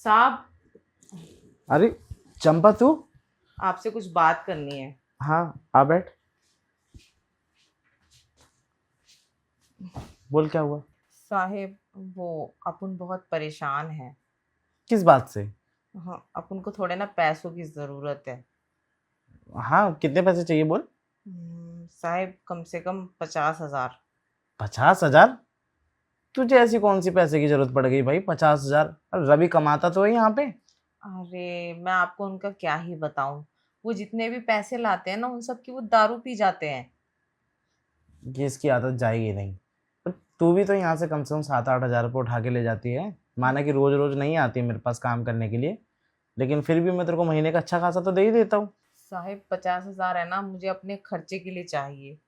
साहब, अरे चंपा तू। आपसे कुछ बात करनी है। हाँ, आ बैठ। बोल क्या हुआ। साहेब, वो अपन बहुत परेशान है। किस बात से। हाँ, अपन को थोड़े ना पैसों की ज़रूरत है। हाँ, कितने पैसे चाहिए बोल। साहेब, कम से कम 50,000। 50,000। तुझे ऐसी कौन सी पैसे की जरूरत पड़ गई भाई, 50,000। रवि कमाता तो है यहाँ पे। अरे, मैं आपको उनका क्या ही बताऊं। वो जितने भी पैसे लाते हैं ना, उन सब की वो दारू पी जाते हैं। ये इसकी आदत जाएगी नहीं। पर तू भी तो यहाँ से कम 7-8 हज़ार रुपये उठा के ले जाती है। माना कि रोज रोज नहीं आती है मेरे पास काम करने के लिए, लेकिन फिर भी मैं तेरे को महीने का अच्छा खासा तो दे ही देता हूँ। साहेब, 50,000 है ना, मुझे अपने खर्चे के लिए चाहिए।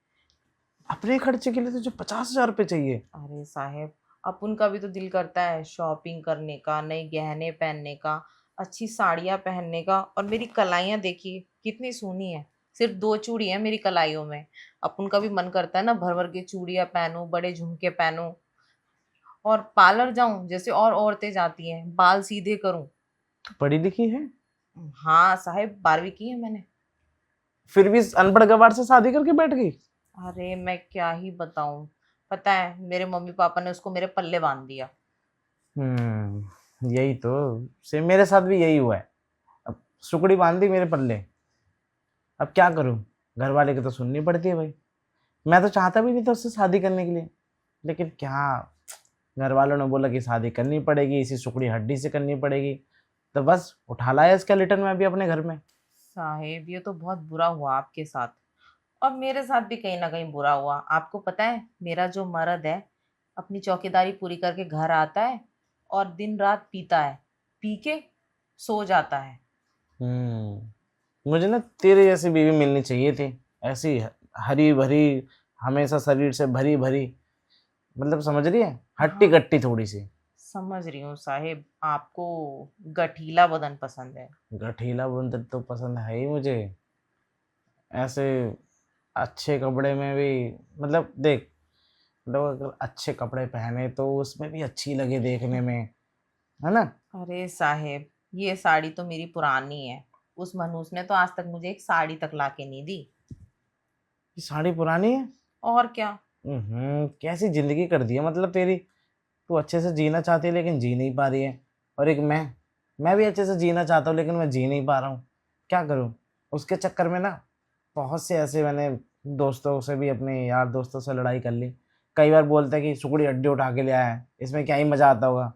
अपने खर्चे के लिए तुझे 50,000 रुपये चाहिए। अरे साहेब, अपन का भी तो दिल करता है शॉपिंग करने का, नए गहने पहनने का, अच्छी साड़ियाँ पहनने का। और मेरी कलाइयाँ देखिए कितनी सोनी है। सिर्फ 2 चूड़ी है मेरी कलाइयों में। अपन का भी मन करता है ना, भर भर के चूड़ियाँ पहनूं, बड़े झुमके पहनूं, और पार्लर जाऊं जैसे और औरतें जाती हैं, बाल सीधे करूं। तू पढ़ी लिखी है, हाँ साहेब, 12वीं की है मैंने। फिर भी इस अनपढ़ गवार से शादी करके बैठ गई। अरे मैं क्या ही बताऊं। पता है, मेरे मम्मी पापा ने उसको मेरे पल्ले बांध दिया। यही तो सेम मेरे साथ भी यही हुआ है। अब सुकड़ी बांध दी मेरे पल्ले। अब क्या करूं, घर वाले की तो सुननी पड़ती है भाई। मैं तो चाहता भी नहीं था उससे शादी करने के लिए, लेकिन क्या, घर वालों ने बोला कि शादी करनी पड़ेगी, इसी सुकड़ी हड्डी से करनी पड़ेगी। तो बस उठा लाया स्केलेटन में अभी अपने घर में। साहेब, ये तो बहुत बुरा हुआ आपके साथ। और मेरे साथ भी कहीं ना कहीं बुरा हुआ। आपको पता है, मेरा जो मर्द है, अपनी चौकीदारी पूरी करके घर आता है और दिन रात पीता है, पी के सो जाता है। मुझे ना तेरे जैसी बीवी मिलनी चाहिए थी। ऐसी हरी भरी, हमेशा शरीर से भरी भरी, मतलब समझ रही है, हट्टी हाँ, कट्टी थोड़ी सी। समझ रही हूँ साहेब, आपको गठीला बदन पसंद है। गठीला बंदर तो पसंद है ही मुझे। ऐसे अच्छे कपड़े में भी, मतलब देख, मतलब अगर अच्छे कपड़े पहने तो उसमें भी अच्छी लगे देखने में, है ना। अरे साहेब, ये साड़ी तो मेरी पुरानी है। उस मनूस ने तो आज तक मुझे एक साड़ी तक ला के नहीं दी। ये साड़ी पुरानी है। और क्या। कैसी जिंदगी कर दी है मतलब तेरी। तू अच्छे से जीना चाहती है लेकिन जी नहीं पा रही है। और एक मैं भी अच्छे से जीना चाहता हूँ लेकिन मैं जी नहीं पा रहा हूँ। क्या करूँ। उसके चक्कर में ना बहुत से ऐसे मैंने दोस्तों से भी, अपने यार दोस्तों से लड़ाई कर ली। कई बार बोलते हैं कि सुकुड़ी हड्डी उठा के ले आया है, इसमें क्या ही मजा आता होगा।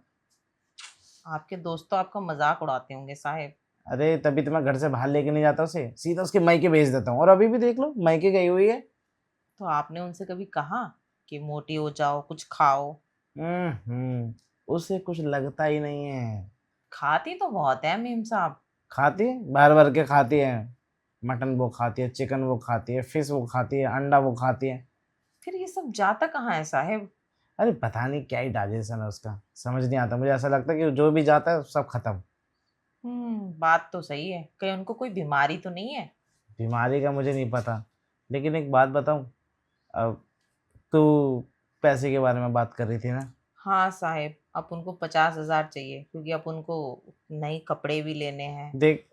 आपके दोस्त तो आपका मजाक उड़ाते होंगे साहेब। अरे तभी तो मैं घर से बाहर लेके नहीं जाता उसे, सीधा उसके मायके भेज देता हूँ, और अभी भी देख लो मायके गई हुई है। तो आपने उनसे कभी कहा कि मोटी हो जाओ, कुछ खाओ? उसे कुछ लगता ही नहीं है। खाती तो बहुत है मीम साहब। खाती है, भर भर के खाती है। मटन वो खाती है, चिकन वो खाती है, फिश वो खाती है, अंडा वो खाती है। फिर ये सब जाता कहाँ है साहेब? अरे पता नहीं क्या ही डाइजेशन है उसका, समझ नहीं आता। मुझे ऐसा लगता है कि जो भी जाता है सब खत्म। बात तो सही है। कहीं उनको कोई बीमारी तो नहीं है? बीमारी का मुझे नहीं पता, लेकिन एक बात बताऊं। अब तू पैसे के बारे में बात कर रही थी ना। हाँ साहेब, अब उनको 50,000 चाहिए, क्योंकि अब उनको नए कपड़े भी लेने हैं। देख,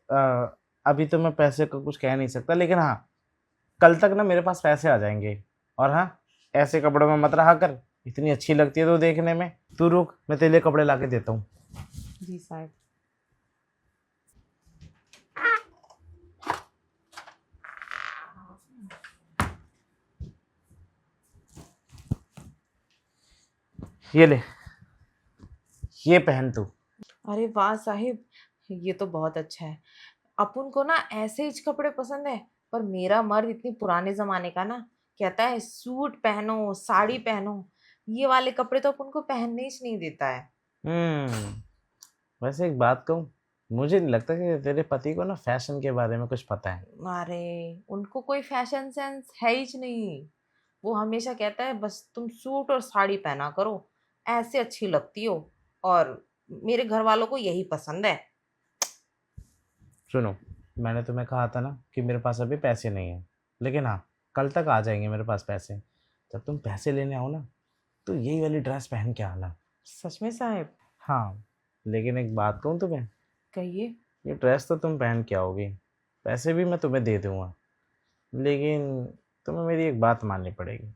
अभी तो मैं पैसे को कुछ कह नहीं सकता, लेकिन हाँ, कल तक ना मेरे पास पैसे आ जाएंगे। और हाँ, ऐसे कपड़ों में मत रहा कर, इतनी अच्छी लगती है तो देखने में। तू रुक, मैं तेरे लिए कपड़े ला के देता हूँ। जी साहब। ये ले, ये पहन तू। अरे वाह साहिब, ये तो बहुत अच्छा है। अपन को ना ऐसे ही कपड़े पसंद है। पर मेरा मर्द इतनी पुराने जमाने का ना, कहता है सूट पहनो, साड़ी पहनो। ये वाले कपड़े तो अपन को पहनने ही नहीं देता है। हम्म वैसे एक बात कहूँ, मुझे नहीं लगता कि तेरे पति को ना फैशन के बारे में कुछ पता है। अरे, उनको कोई फैशन सेंस है ही नहीं। वो हमेशा कहता है बस तुम सूट और साड़ी पहना करो, ऐसे अच्छी लगती हो। और मेरे घर वालों को यही पसंद है। सुनो, मैंने तुम्हें कहा था ना कि मेरे पास अभी पैसे नहीं है, लेकिन हाँ, कल तक आ जाएंगे मेरे पास पैसे। जब तुम पैसे लेने आओ ना, तो यही वाली ड्रेस पहन के आना। सच में साहब? हाँ, लेकिन एक बात कहूँ तुम्हें, कहिए। ये ड्रेस तो तुम पहन के आओगी, पैसे भी मैं तुम्हें दे दूंगा, लेकिन तुम्हें मेरी एक बात माननी पड़ेगी।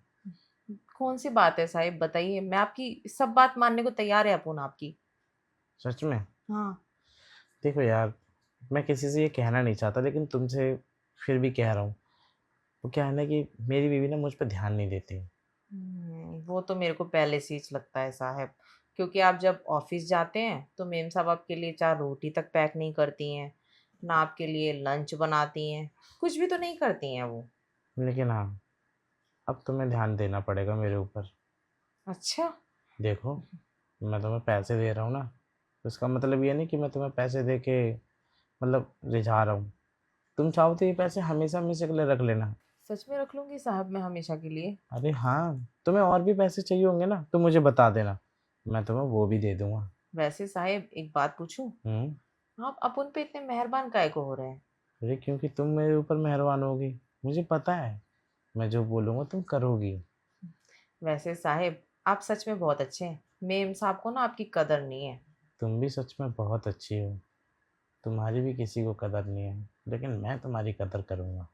कौन सी बात है साहिब, बताइए। मैं आपकी सब बात मानने को तैयार है अपुन आपकी। सच में। हाँ। देखो यार, मैं किसी से ये कहना नहीं चाहता, लेकिन तुमसे फिर भी कह रहा हूँ। वो क्या है ना कि मेरी बीवी ना मुझ पर ध्यान नहीं देती। वो तो मेरे को पहले से ही लगता है साहब, क्योंकि आप जब ऑफिस जाते हैं तो मेम साहब आपके लिए 4 रोटी तक पैक नहीं करती हैं, ना आपके लिए लंच बनाती हैं, कुछ भी तो नहीं करती हैं वो। लेकिन हाँ, अब तुम्हें ध्यान देना पड़ेगा मेरे ऊपर। अच्छा। देखो, मैं तुम्हें पैसे दे रहा हूँ ना, तो इसका मतलब ये नहीं कि मैं तुम्हें पैसे दे के मतलब रिझा रहा हूँ। तुम चाहो तो ये पैसे हमेशा हमेशा के लिए रख लेना। सच में रख लूंगी साहब मैं हमेशा के लिए। अरे हाँ, तुम्हें और भी पैसे चाहिए होंगे ना तो मुझे बता देना, मैं तुम्हें वो भी दे दूंगा। वैसे साहब एक बात पूछूं, हम्म। आप अपन पे इतने मेहरबान काहे को हो रहे हैं? अरे क्योंकि तुम मेरे ऊपर मेहरबान होगी, मुझे पता है, मैं जो बोलूँगा तुम करोगी। वैसे साहब आप सच में बहुत अच्छे हैं, मेम साहब को ना आपकी कदर नहीं है। तुम भी सच में बहुत अच्छी हो, तुम्हारी भी किसी को कदर नहीं है, लेकिन मैं तुम्हारी कदर करूँगा।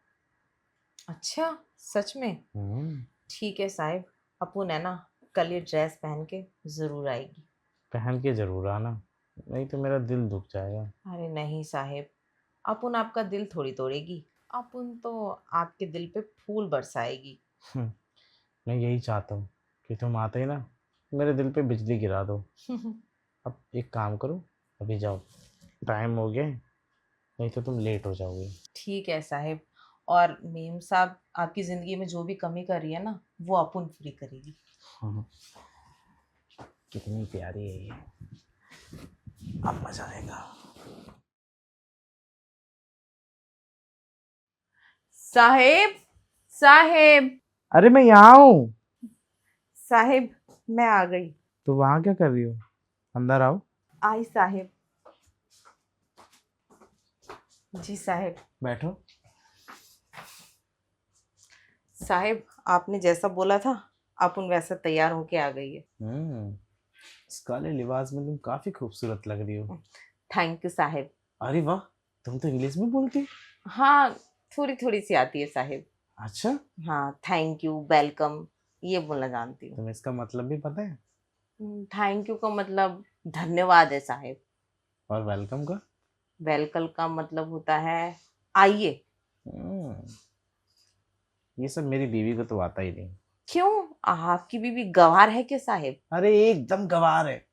अच्छा, सच में? हम्म। ठीक है साहब, अपुन है ना कल ये ड्रेस पहन के जरूर आएगी। पहन के जरूर आना, नहीं तो मेरा दिल दुख जाएगा। अरे नहीं साहब, अपुन आपका दिल थोड़ी तोड़ेगी, अपुन तो आपके दिल पे फूल बरसाएगी। हम्म, मैं यही चाहता हूँ कि तुम आते ही ना मेरे दिल पे बिजली गिरा दो। अब एक काम करो, अभी जाओ, टाइम हो गया है, नहीं तो तुम लेट हो जाओगे। ठीक है साहब, और मेम साहब आपकी जिंदगी में जो भी कमी कर रही है ना वो अपुन पूरी करेगी। हाँ, कितनी प्यारी है ये, अब मजा आएगा। साहेब, साहेब, अरे मैं यहाँ हूँ। साहेब, मैं आ गई। तो वहाँ क्या कर रही हो? अंदर आओ। आई साहेब। जी साहेब। बैठो। साहेब आपने जैसा बोला था अपुन वैसा तैयार होके आ गई है। इस काले लिबास में तुम काफी खूबसूरत लग रही हो। थैंक यू साहेब। अरे वाह, तुम तो इंग्लिश में बोलती। हाँ, थोड़ी थोड़ी सी आती है साहेब। अच्छा, हाँ, थैंक यू, वेलकम, ये बोलना जानती हूँ। तुम्हें इसका मतलब भी पता है? थैंक यू का मतलब धन्यवाद है साहेब। और वेलकम का? वेलकम का मतलब होता है आइए। हम्म, ये सब मेरी बीवी को तो आता ही नहीं। क्यों, आपकी बीवी गवार है क्या साहेब? अरे एकदम गवार है,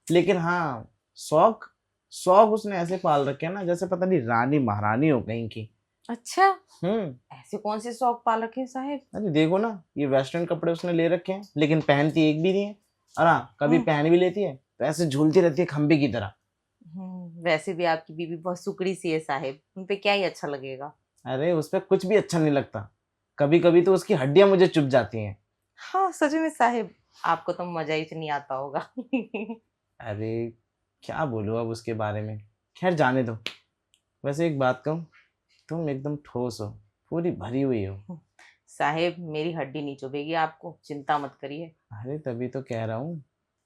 लेकिन हाँ, शौक शौक उसने ऐसे पाल रखे हैं ना जैसे पता नहीं रानी महारानी हो कहीं की। अच्छा, हम्म। ऐसे कौन से शौक पाल रखे हैं साहेब? अरे देखो ना, ये वेस्टर्न कपड़े उसने ले रखे हैं, लेकिन पहनती एक भी नहीं है। और हाँ, कभी हम्म। पहन भी लेती है तो ऐसे झूलती रहती है खंबे की तरह। वैसे भी आपकी बीवी बहुत सुकड़ी सी है साहेब, उन पे क्या ही अच्छा लगेगा। अरे उस पर कुछ भी अच्छा नहीं लगता, कभी कभी तो उसकी हड्डियां मुझे चुभ जाती हैं। हाँ सच में साहेब, आपको तो मजा ही नहीं आता होगा। अरे क्या बोलूं अब उसके बारे में, खैर जाने दो। वैसे एक बात कहूँ, तुम एकदम ठोस हो, पूरी भरी हुई हो। साहेब मेरी हड्डी नहीं चुभेगी आपको, चिंता मत करिए। अरे तभी तो कह रहा हूँ,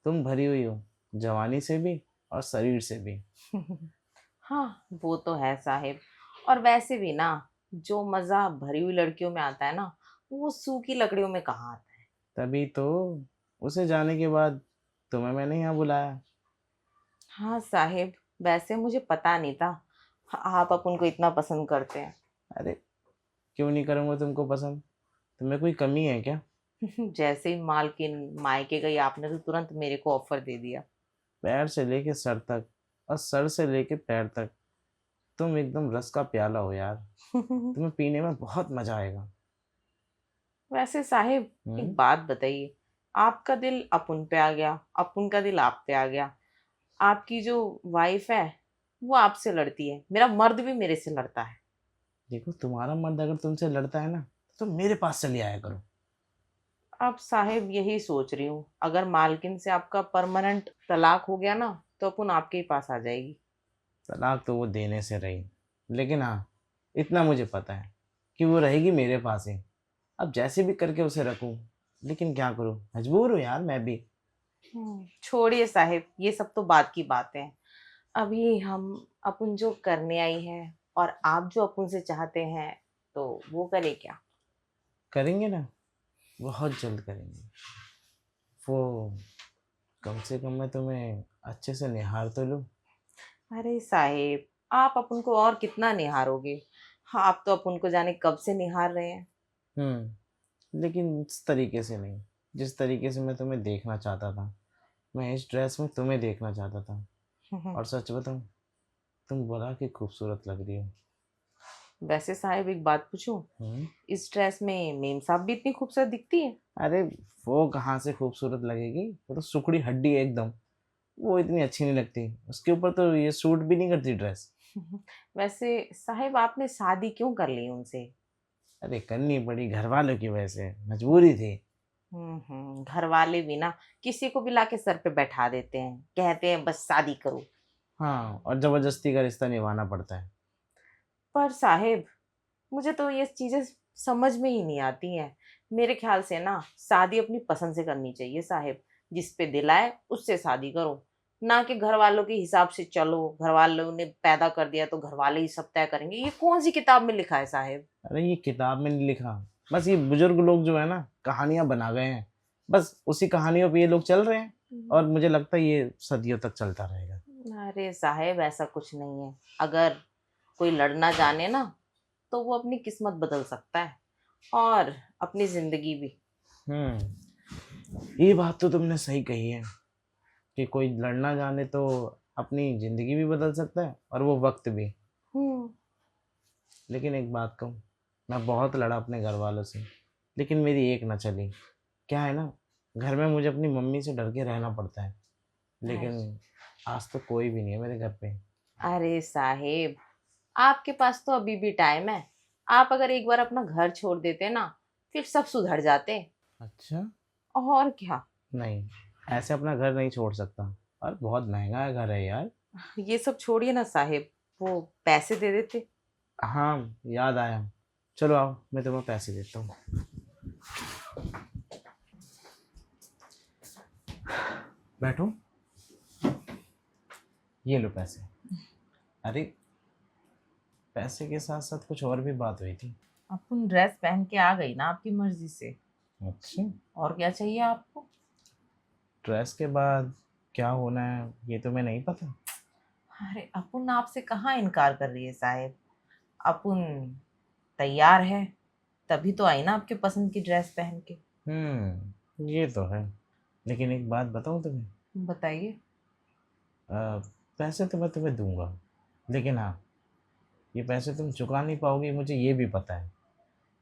तुम भरी हुई हो, जवानी से भी और शरीर से भी। हाँ वो तो है साहेब, और वैसे भी ना जो मजा भरी हुई लड़कियों में आता है ना वो सूखी लकड़ियों में कहाँ आता है। तभी तो उसे जाने के बाद तुम्हें मैंने यहाँ बुलाया। हाँ साहेब, वैसे मुझे पता नहीं था आप अपन को इतना पसंद करते हैं। अरे क्यों नहीं करूँगा तुमको पसंद, तुम्हें कोई कमी है क्या? जैसे ही मालकिन मायके गई आपने तो तुरंत मेरे को ऑफर दे दिया। पैर से लेके सर तक, और सर से लेके पैर तक, तुम एकदम रस का प्याला हो यार, तुम्हें पीने में बहुत मजा आएगा। वैसे साहिब एक हम्म। बात बताइए, आपका दिल अपुन पे आ गया, अपुन का दिल आप पे आ गया, आपकी जो वाइफ है वो आपसे लड़ती है, मेरा मर्द भी मेरे से लड़ता है। देखो, तुम्हारा मर्द अगर तुमसे लड़ता है ना तो मेरे पास चली आया करो। अब साहिब यही सोच रही हूँ, अगर मालकिन से आपका परमानेंट तलाक हो गया ना तो अपुन आपके ही पास आ जाएगी। तलाक तो वो देने से रही, लेकिन हाँ, इतना मुझे पता है कि वो रहेगी मेरे पास ही। अब जैसे भी करके उसे रखूं, लेकिन क्या करूं, मजबूर हूँ यार मैं भी। छोड़िए साहिब, ये सब तो बात की बातें हैं। अभी हम अपन जो करने आई है और आप जो अपन से चाहते हैं, तो वो करे क्या? करेंगे ना, बहुत जल्द करेंगे। वो कम से कम मैं तुम्हें अच्छे से निहार तो लूँ। अरे साहिब, आप अपन को और कितना निहारोगे? हाँ, आप तो अपन को जाने कब से निहार रहे हैं। लेकिन इस तरीके से नहीं, जिस तरीके से मैं तुम्हें देखना चाहता था। मैं इस ड्रेस में तुम्हें देखना चाहता था। और सच बताऊं, तुम बड़ा कि खूबसूरत लग रही हो। वैसे साहिब, एक बात पूछूं? हम्म। इस ड्रेस में मेम साहब भी इतनी खूबसूरत दिखती है? अरे वो कहाँ से खूबसूरत लगेगी, वो तो सुकड़ी हड्डी है एकदम। वो इतनी अच्छी नहीं लगती, उसके ऊपर तो ये सूट भी नहीं करती ड्रेस। वैसे साहिब, आपने शादी क्यों कर ली उनसे? अरे करनी पड़ी घर वालों की वजह से, मजबूरी थी। घर वाले भी ना किसी को भी लाके सर पे बैठा देते हैं, कहते हैं बस शादी करो। हाँ, और जबरदस्ती का रिश्ता निभाना पड़ता है। पर साहिब, मुझे तो ये चीजें समझ में ही नहीं आती हैं। मेरे ख्याल से ना शादी अपनी पसंद से करनी चाहिए साहिब। जिस पे दिल आए उससे शादी करो, ना कि घर वालों के हिसाब से चलो। घर वालों ने पैदा कर दिया तो घर वाले ही सब तय करेंगे। ये कौन सी किताब में लिखा है साहिब? अरे ये किताब में नहीं लिखा, बस ये बुजुर्ग लोग जो है ना कहानियां बना गए हैं। बस उसी कहानियों पे ये लोग चल रहे हैं, और मुझे लगता है ये सदियों तक चलता रहेगा। अरे साहिब, ऐसा कुछ नहीं है। अगर कोई लड़ना जाने ना, तो वो अपनी किस्मत बदल सकता है, और अपनी जिंदगी भी। हम्म। ये बात तो तुमने सही कही है कि कोई लड़ना जाने तो अपनी जिंदगी भी बदल सकता है, और वो वक्त भी। हम्म। लेकिन एक बात कहूँ, मैं बहुत लड़ा अपने घर वालों से, लेकिन मेरी एक ना चली। क्या है ना, घर में मुझे अपनी मम्मी से डर के रहना पड़ता है, लेकिन आज तो कोई भी नहीं है मेरे घर पे। अरे साहिब, आपके पास तो अभी भी टाइम है। आप अगर एक बार अपना घर छोड़ देते ना, फिर सब सुधर जाते। अच्छा। और क्या? नहीं, ऐसे अपना घर नहीं छोड़ सकता, और बहुत महंगा घर है यार। ये सब छोड़िए ना साहिब, वो पैसे दे देते। हाँ, याद आया। चलो आओ, मैं तुम्हें पैसे देता हूँ। बैठो, ये लो पैसे। अरे पैसे के साथ साथ कुछ और भी बात हुई थी। अपन ड्रेस पहन के आ गई ना आपकी मर्जी से। अच्छा। और क्या चाहिए आपको? ड्रेस के बाद क्या होना है ये तुम्हें नहीं पता? अरे अपन आपसे कहाँ इनकार कर रही है साहिब। अपन तैयार है, तभी तो आई ना आपके पसंद की ड्रेस पहन के। ये तो है, लेकिन एक बात बताऊँ तुम्हें। बताइए। अ, पैसे तो मैं तुम्हें दूंगा, लेकिन हाँ, ये पैसे तुम चुका नहीं पाओगी, मुझे ये भी पता है।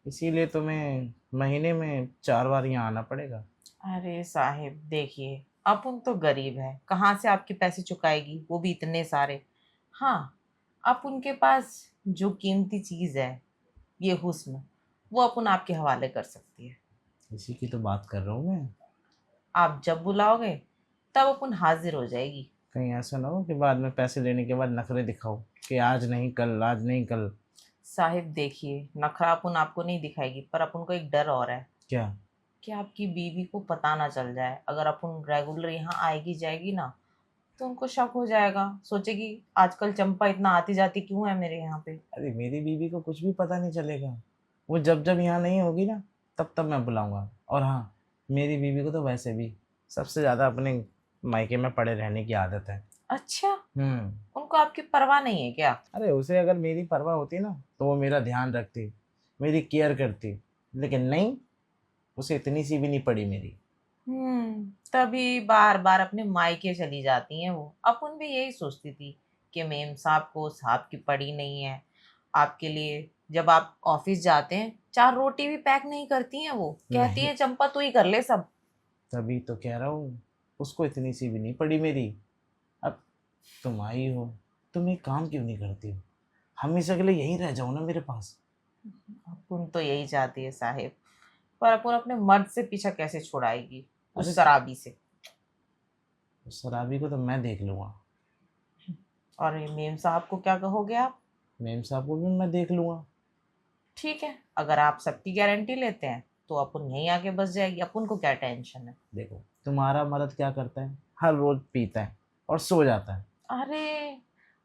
इसीलिए तुम्हें महीने में 4 बार यहाँ आना पड़ेगा। अरे साहिब देखिए, अपन तो गरीब है, कहाँ से आपके पैसे चुकाएगी, वो भी इतने सारे। हाँ, आप उनके पास जो कीमती चीज़ है, ये हुस्न, वो अपन आपके हवाले कर सकती है। इसी की तो बात कर रहा हूँ मैं। आप जब बुलाओगे तब अपन हाजिर हो जाएगी। कहीं ऐसा ना हो कि बाद में पैसे लेने के बाद नखरे दिखाओ कि आज नहीं कल, आज नहीं कल। साहिब देखिए, नखरा अपन आपको नहीं दिखाएगी, पर अपन को एक डर और है क्या? कि आपकी बीवी को पता ना चल जाए। अगर अपन रेगुलर यहाँ आएगी जाएगी ना, तो उनको शक हो जाएगा, सोचेगी आजकल चंपा इतना आती जाती क्यों है मेरे यहाँ पे। अरे मेरी बीवी को कुछ भी पता नहीं चलेगा। वो जब जब यहाँ नहीं होगी ना, तब तब मैं बुलाऊंगा। और हाँ, मेरी बीवी को तो वैसे भी सबसे ज़्यादा अपने मायके में पड़े रहने की आदत है। अच्छा, हम्म। उनको आपकी परवाह नहीं है क्या? अरे उसे अगर मेरी परवाह होती ना, तो वो मेरा ध्यान रखती, मेरी केयर करती। लेकिन नहीं, उसे इतनी सी भी नहीं पड़ी मेरी। तभी बार बार अपने मायके चली जाती हैं वो। अपन भी यही सोचती थी कि मेम साहब को साहब की पड़ी नहीं है। आपके लिए जब आप ऑफिस जाते हैं, 4 रोटी भी पैक नहीं करती हैं वो, कहती नहीं, है चंपा तू ही कर ले सब। तभी तो कह रहा हूँ, उसको इतनी सी भी नहीं पड़ी मेरी। अब तुम आई हो, तुम एक काम क्यों नहीं करती हो? हमेशा के लिए यहीं रह जाओ ना मेरे पास। अपन तो यही चाहती है साहिब, पर अपन अपने मर्द से पीछा कैसे छुड़ाएगी, अरे उस शराबी से। उस शराबी को तो मैं देख लूंगा। और ये मेम साहब को क्या कहोगे आप? मेम साहब को भी मैं देख लूंगा। ठीक है, अगर आप सबकी गारंटी लेते हैं तो अपन यहीं आके बस जाएगी, अपन को क्या टेंशन है। देखो तुम्हारा मर्द क्या करता है, हर रोज पीता है और सो जाता है। अरे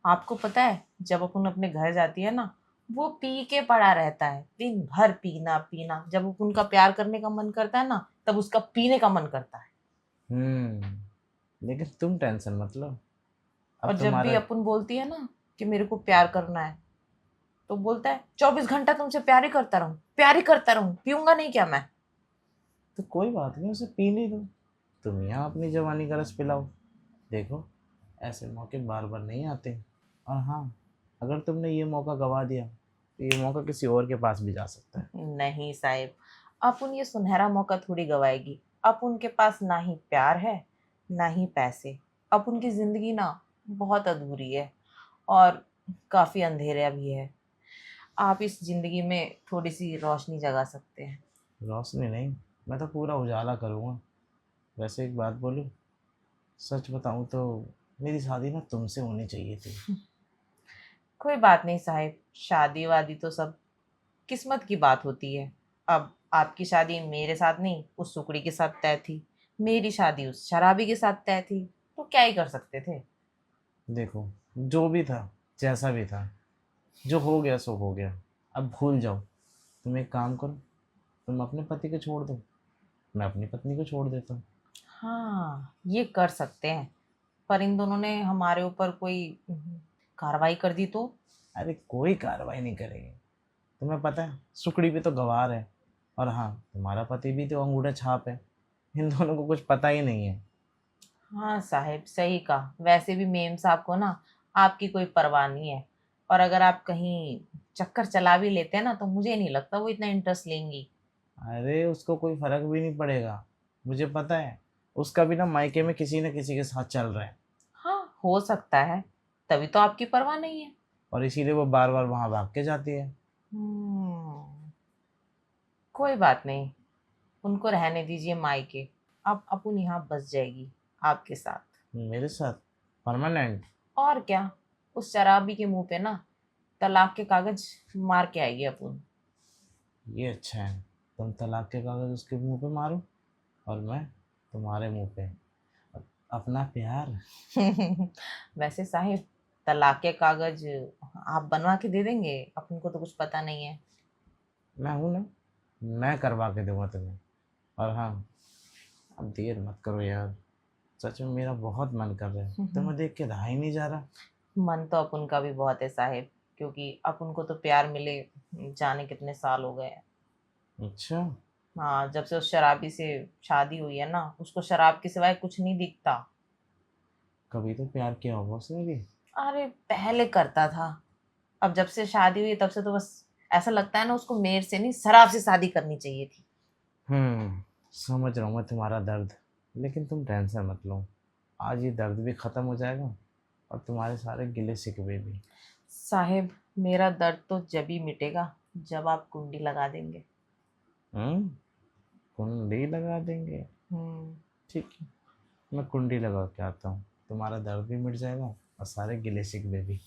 आपको पता है, जब अपन अपने घर जाती है ना, वो पी के पड़ा रहता है, दिन भर पीना पीना। जब अपन का प्यार करने का मन करता है ना, तब उसका पीने का मन करता है। लेकिन तुम टेंशन मत लो, अब और जब भी तुम्हारा। अपन बोलती है ना कि मेरे को प्यार करना है, तो बोलता है 24 घंटा तुमसे प्यार ही करता रहूं, प्यार ही करता रहूं, पीऊंगा नहीं क्या मैं। तो कोई बात नहीं, उसे पीने दो, तुम यहाँ अपनी जवानी का रस पिलाओ। देखो ऐसे मौके बार बार नहीं आते। और हाँ, अगर तुमने ये मौका गवा दिया तो ये मौका किसी और के पास भी जा सकता है। नहीं साहिब, अपन ये सुनहरा मौका थोड़ी गवाएगी। अपन के पास ना ही प्यार है, ना ही पैसे। अपन की जिंदगी ना बहुत अधूरी है, और काफी अंधेरा भी है। आप इस जिंदगी में थोड़ी सी रोशनी जगा सकते हैं। रोशनी नहीं, मैं तो पूरा उजाला करूँगा। वैसे एक बात बोलूँ, सच बताऊँ तो मेरी शादी ना तुमसे होनी चाहिए थी। कोई बात नहीं साहिब, शादी वादी तो सब किस्मत की बात होती है। अब आपकी शादी मेरे साथ नहीं, उस सुकड़ी के साथ तय थी। मेरी शादी उस शराबी के साथ तय थी, तो क्या ही कर सकते थे। देखो जो भी था, जैसा भी था, जो हो गया सो हो गया। अब भूल जाओ। तुम एक काम करो, तुम अपने पति को छोड़ दो, मैं अपनी पत्नी को छोड़ देता हूँ। हाँ, ये कर सकते हैं। पर इन दोनों ने हमारे ऊपर कोई कार्रवाई कर दी तो? अरे कोई कार्रवाई नहीं करेगी। तुम्हें पता है सुकड़ी भी तो गवार है, और हाँ तुम्हारा पति भी तो अंगूठा छाप है। इन दोनों को कुछ पता ही नहीं है। हाँ साहिब, सही कहा। वैसे भी मेम साहब को ना आपकी कोई परवाह नहीं है। और अगर आप कहीं चक्कर चला भी लेते हैं ना, तो मुझे नहीं लगता वो इतना इंटरेस्ट लेंगी। अरे उसको कोई फर्क भी नहीं पड़ेगा, मुझे पता है। उसका भी ना मायके में किसी न किसी के साथ चल रहा है, हाँ, हो सकता है। तभी तो आपकी परवाह नहीं है। और इसीलिए वो बार बार वहां भाग के जाती है। हम्म, कोई बात नहीं, उनको रहने दीजिए मायके। अब अपन यहाँ बस जाएगी आपके साथ। मेरे साथ परमानेंट? और क्या, उस शराबी के मुंह पे ना तलाक के कागज मार के आएगी अपन। ये अच्छा है, तुम तलाक के कागज उसके मुंह पे मारो और मैं तुम्हारे मुंह पे अपना प्यार। वैसे साहिब, तलाक के कागज आप बनवा के दे देंगे? अपन को तो कुछ पता नहीं है। मैं हूं ना, मैं करवा के दूंगा तुम्हें। और हाँ, अब देर मत करो यार, सच में मेरा बहुत मन कर रहा है, तुम्हें देख के रहा ही नहीं जा रहा। मन तो अपन का भी बहुत है साहिब, क्योंकि अपन को तो प्यार मिले जाने कितने साल हो गए हैं। अच्छा। हाँ, जब से उस शराबी से शादी हुई है ना, उसको शराब के सिवाय कुछ नहीं दिखता। कभी तो प्यार किया होगा उसने भी। अरे पहले करता था, अब जब से शादी हुई तब से तो बस ऐसा लगता है ना, उसको मेरे से नहीं शराब से शादी करनी चाहिए थी। समझ रहा हूँ मैं तुम्हारा दर्द, लेकिन तुम टेंशन मत लो, आज ये दर्द भी ख़त्म हो जाएगा और तुम्हारे सारे गिले शिकवे भी। साहिब, मेरा दर्द तो जब ही मिटेगा जब आप कुंडी लगा देंगे। हम्म कुंडी लगा देंगे? हम्म। ठीक है, मैं कुंडी लगा के आता हूँ, तुम्हारा दर्द भी मिट जाएगा और सारे गिले शिकवे भी।